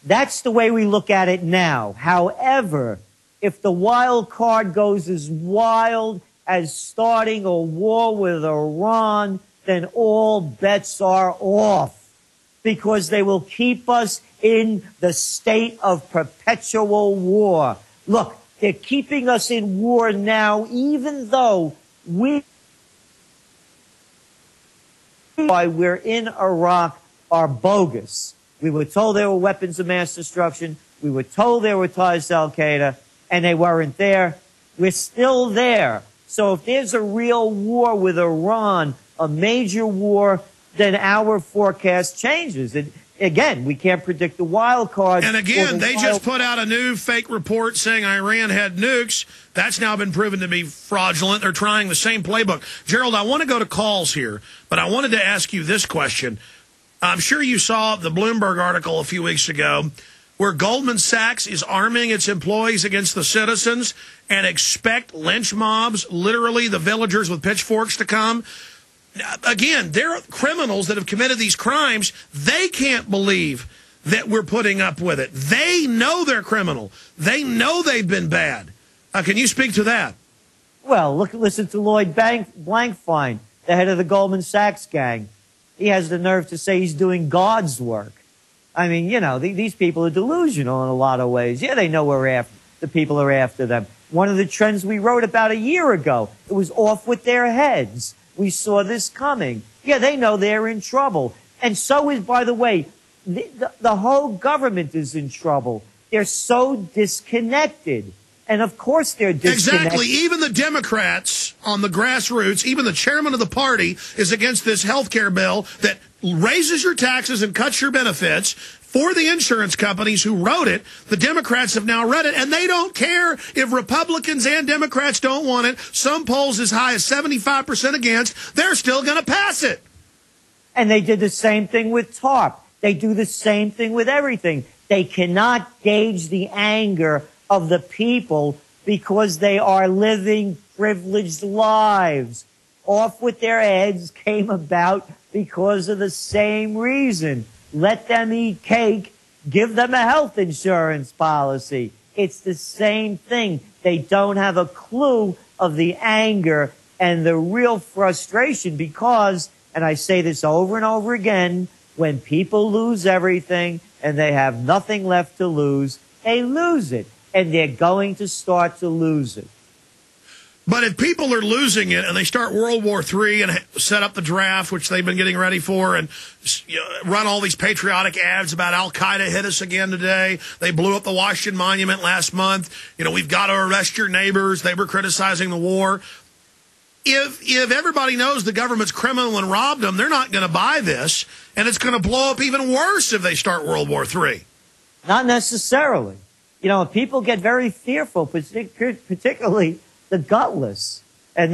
That's the way we look at it now. However, if the wild card goes as wild as starting a war with Iran, then all bets are off, because they will keep us in the state of perpetual war. Look, they're keeping us in war now, even though we're in Iraq are bogus. We were told they were weapons of mass destruction. We were told they were ties to Al-Qaeda, and they weren't there. We're still there. So if there's a real war with Iran, a major war, then our forecast changes. And again, we can't predict the wild card. And again, they just put out a new fake report saying Iran had nukes. That's now been proven to be fraudulent. They're trying the same playbook. Gerald, I want to go to calls here, but I wanted to ask you this question. I'm sure you saw the Bloomberg article a few weeks ago where Goldman Sachs is arming its employees against the citizens and expect lynch mobs, literally the villagers with pitchforks, to come. Again, they're criminals that have committed these crimes. They can't believe that we're putting up with it. They know they're criminal. They know they've been bad. Can you speak to that? Well, listen to Lloyd Blankfein, the head of the Goldman Sachs gang. He has the nerve to say he's doing God's work. I mean, you know, these people are delusional in a lot of ways. Yeah, they know the people are after them. One of the trends we wrote about a year ago, it was off with their heads. We saw this coming. Yeah, they know they're in trouble. And so is, by the way, the whole government is in trouble. They're so disconnected. And of course they're disconnected. Exactly. Even the Democrats on the grassroots, even the chairman of the party is against this health care bill that raises your taxes and cuts your benefits for the insurance companies who wrote it. The Democrats have now read it, and they don't care if Republicans and Democrats don't want it. Some polls as high as 75% against. They're still going to pass it. And they did the same thing with TARP. They do the same thing with everything. They cannot gauge the anger of the people because they are living privileged lives. Off with their heads came about because of the same reason. Let them eat cake, give them a health insurance policy. It's the same thing. They don't have a clue of the anger and the real frustration because, and I say this over and over again, when people lose everything and they have nothing left to lose, they lose it. And they're going to start to lose it. But if people are losing it and they start World War III and set up the draft, which they've been getting ready for, and run all these patriotic ads about Al-Qaeda hit us again today. They blew up the Washington Monument last month. You know, we've got to arrest your neighbors. They were criticizing the war. If everybody knows the government's criminal and robbed them, they're not going to buy this. And it's going to blow up even worse if they start World War III. Not necessarily. You know, people get very fearful, particularly the gutless. And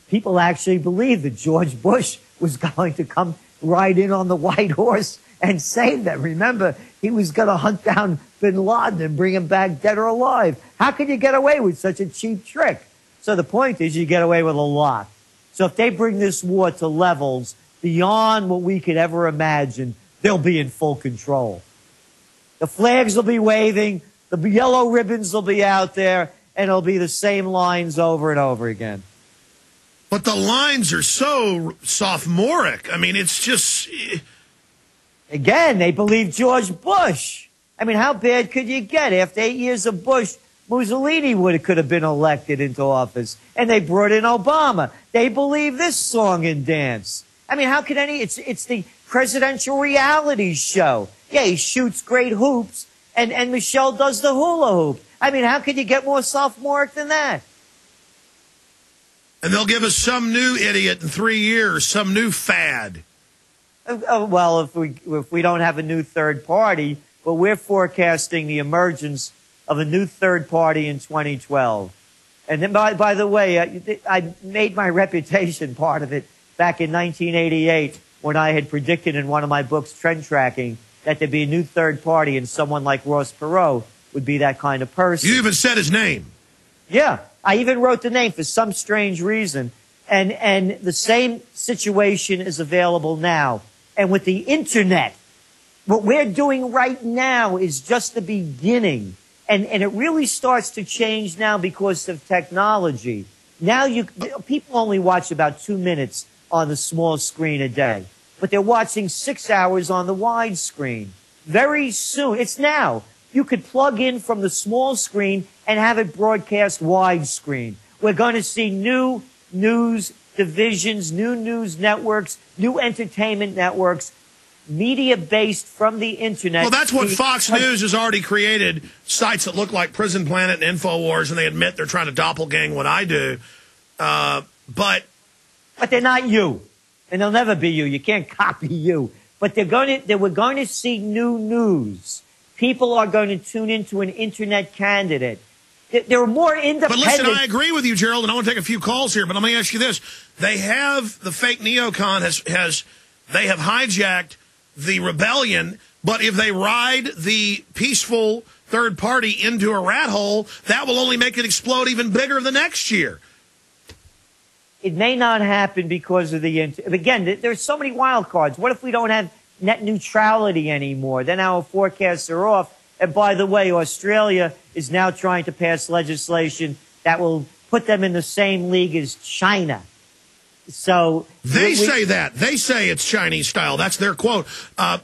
people actually believe that George Bush was going to come ride in on the white horse and save them. Remember, he was going to hunt down bin Laden and bring him back dead or alive. How could you get away with such a cheap trick? So the point is you get away with a lot. So if they bring this war to levels beyond what we could ever imagine, they'll be in full control. The flags will be waving, the yellow ribbons will be out there, and it'll be the same lines over and over again. But the lines are so sophomoric. I mean, it's just... Again, they believe George Bush. I mean, how bad could you get? After 8 years of Bush, Mussolini could have been elected into office. And they brought in Obama. They believe this song and dance. I mean, how could it's the presidential reality show. Yeah, he shoots great hoops, and Michelle does the hula hoop. I mean, how could you get more sophomoric than that? And they'll give us some new idiot in 3 years, some new fad. Well, if we don't have a new third party, but we're forecasting the emergence of a new third party in 2012. And then, by the way, I made my reputation part of it back in 1988 when I had predicted in one of my books, Trend Tracking, that there'd be a new third party and someone like Ross Perot would be that kind of person. You even said his name. Yeah, I even wrote the name for some strange reason. And the same situation is available now. And with the internet, What we're doing right now is just the beginning. And it really starts to change now because of technology. Now people only watch about 2 minutes on the small screen a day, but they're watching 6 hours on the wide screen. Very soon, it's now. You could plug in from the small screen and have it broadcast widescreen. We're going to see new news divisions, new news networks, new entertainment networks, media-based from the internet. Well, that's what Fox News has already created, sites that look like Prison Planet and InfoWars, and they admit they're trying to doppelgang what I do. But they're not you, and they'll never be you. You can't copy you. But we're going to see new news. People are going to tune into an internet candidate. There are more independent. But listen, I agree with you, Gerald, and I want to take a few calls here. But let me ask you this: they have the fake neocon they have hijacked the rebellion. But if they ride the peaceful third party into a rat hole, that will only make it explode even bigger the next year. It may not happen because of again, there's so many wild cards. What if we don't have net neutrality anymore? Then our forecasts are off. And by the way, Australia is now trying to pass legislation that will put them in the same league as China. So they say that. They say it's Chinese style. That's their quote.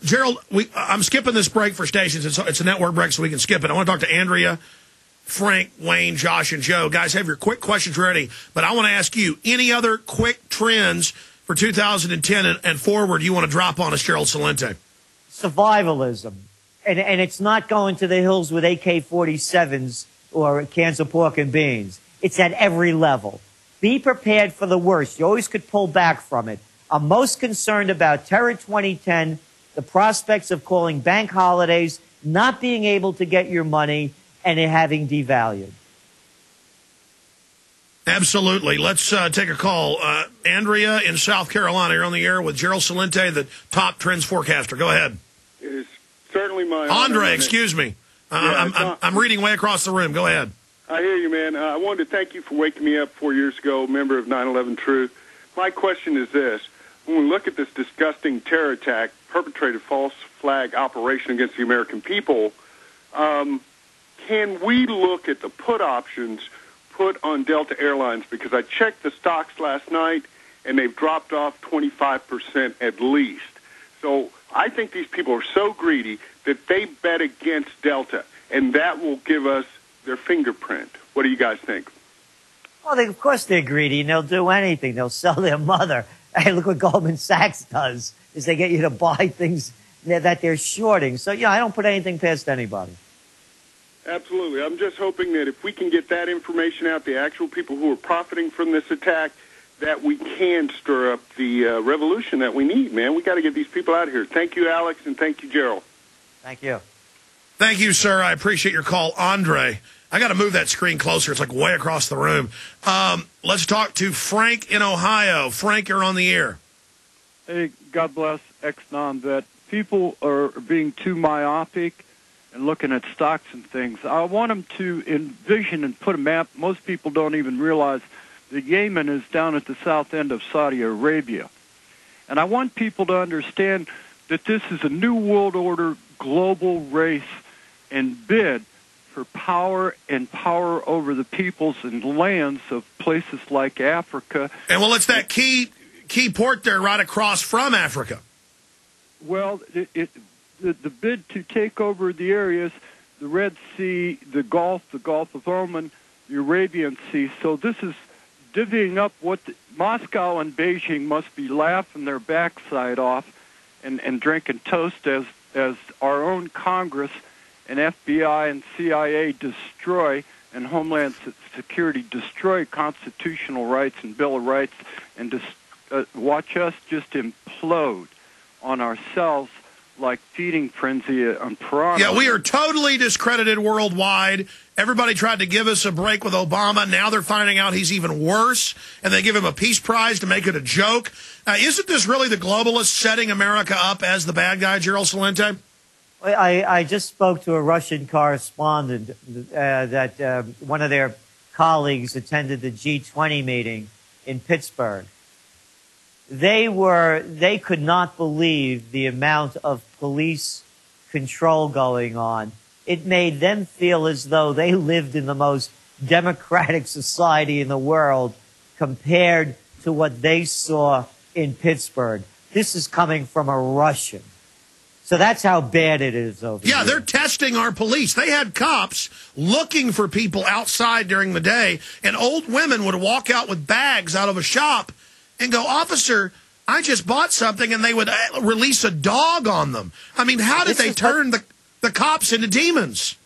Gerald, I'm skipping this break for stations. It's a network break, so we can skip it. I want to talk to Andrea, Frank, Wayne, Josh, and Joe. Guys, have your quick questions ready. But I want to ask you, any other quick trends for 2010 and forward you want to drop on us, Gerald Celente? Survivalism. And it's not going to the hills with AK-47s or cans of pork and beans. It's at every level. Be prepared for the worst. You always could pull back from it. I'm most concerned about Terror 2010, the prospects of calling bank holidays, not being able to get your money, and it having devalued. Absolutely. Let's take a call. Andrea in South Carolina, you're on the air with Gerald Celente, the top trends forecaster. Go ahead. It is certainly my Andre, excuse me. I'm reading way across the room. Go ahead. I hear you, man. I wanted to thank you for waking me up 4 years ago, member of 9/11 Truth. My question is this. When we look at this disgusting terror attack, perpetrated false flag operation against the American people, can we look at the put options put on Delta Airlines? Because I checked the stocks last night, and they've dropped off 25% at least. So I think these people are so greedy that they bet against Delta, and that will give us their fingerprint. What do you guys think? Well, of course they're greedy, and they'll do anything. They'll sell their mother. Hey, look what Goldman Sachs does, is they get you to buy things that they're shorting. So, yeah, I don't put anything past anybody. Absolutely. I'm just hoping that if we can get that information out, the actual people who are profiting from this attack, that we can stir up the revolution that we need, man. We got to get these people out of here. Thank you, Alex, and thank you, Gerald. Thank you. Thank you, sir. I appreciate your call. Andre, I got to move that screen closer. It's like way across the room. Let's talk to Frank in Ohio. Frank, you're on the air. Hey, God bless ex-non vet. People are being too myopic and looking at stocks and things. I want them to envision and put a map. Most people don't even realize that Yemen is down at the south end of Saudi Arabia. And I want people to understand that this is a new world order global race and bid for power and power over the peoples and lands of places like Africa. And well, it's that key port there right across from Africa. Well, the bid to take over the areas, the Red Sea, the Gulf of Oman, the Arabian Sea. So this is divvying up what Moscow and Beijing must be laughing their backside off and drinking toast as our own Congress and FBI and CIA destroy, and Homeland Security destroy constitutional rights and Bill of Rights, and watch us just implode on ourselves like feeding frenzy on piranha. Yeah, we are totally discredited worldwide. Everybody tried to give us a break with Obama. Now they're finding out he's even worse, and they give him a peace prize to make it a joke. Isn't this really the globalists setting America up as the bad guy, Gerald Celente? I just spoke to a Russian correspondent that one of their colleagues attended the G20 meeting in Pittsburgh. They could not believe the amount of police control going on. It made them feel as though they lived in the most democratic society in the world compared to what they saw in Pittsburgh. This is coming from a Russian. So that's how bad it is over here. Yeah, they're testing our police. They had cops looking for people outside during the day, and old women would walk out with bags out of a shop and go, "Officer, I just bought something," and they would release a dog on them. I mean, how did they turn the cops into demons?